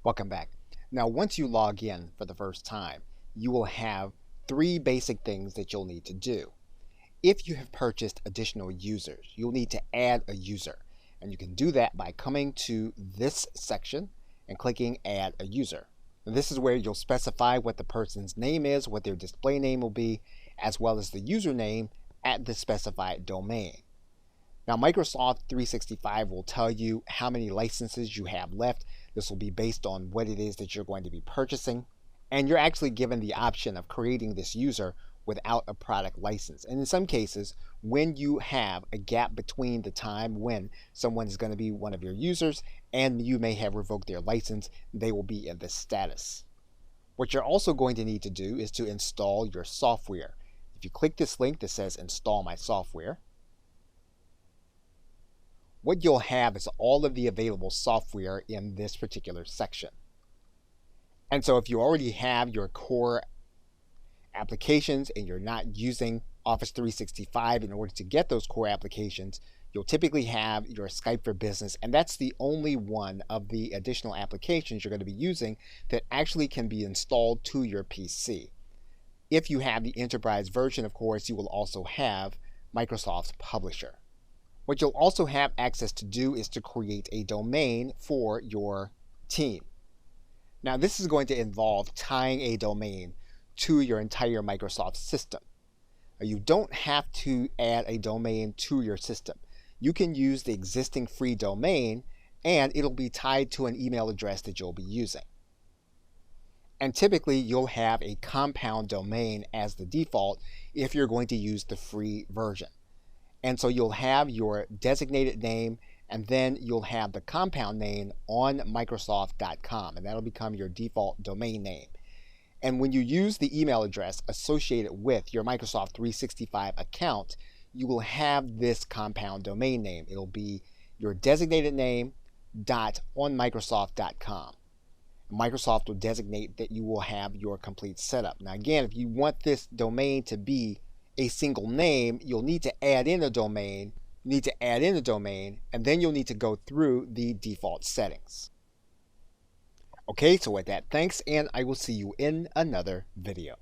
Welcome back. Now, once you log in for the first time, you will have three basic things that you'll need to do. If you have purchased additional users, you'll need to add a user. And you can do that by coming to this section and clicking Add a User. And this is where you'll specify what the person's name is, what their display name will be, as well as the username at the specified domain. Now, Microsoft 365 will tell you how many licenses you have left. This will be based on what it is that you're going to be purchasing. And you're actually given the option of creating this user without a product license. And in some cases, when you have a gap between the time when someone is going to be one of your users and you may have revoked their license, they will be in this status. What you're also going to need to do is to install your software. If you click this link that says Install My Software, what you'll have is all of the available software in this particular section. And so if you already have your core applications and you're not using Office 365 in order to get those core applications, you'll typically have your Skype for Business, and that's the only one of the additional applications you're going to be using that actually can be installed to your PC. If you have the enterprise version, of course, you will also have Microsoft's Publisher. What you'll also have access to do is to create a domain for your team. Now, this is going to involve tying a domain to your entire Microsoft system. You don't have to add a domain to your system. You can use the existing free domain and it'll be tied to an email address that you'll be using. And typically you'll have a compound domain as the default if you're going to use the free version. And so you'll have your designated name and then you'll have the compound name on Microsoft.com, and that'll become your default domain name. And when you use the email address associated with your Microsoft 365 account, you will have this compound domain name. It'll be your designated name on Microsoft.com. Microsoft will designate that you will have your complete setup. Now again, if you want this domain to be a single name, you'll need to add in a domain, and then you'll need to go through the default settings. Okay, so with that, thanks, and I will see you in another video.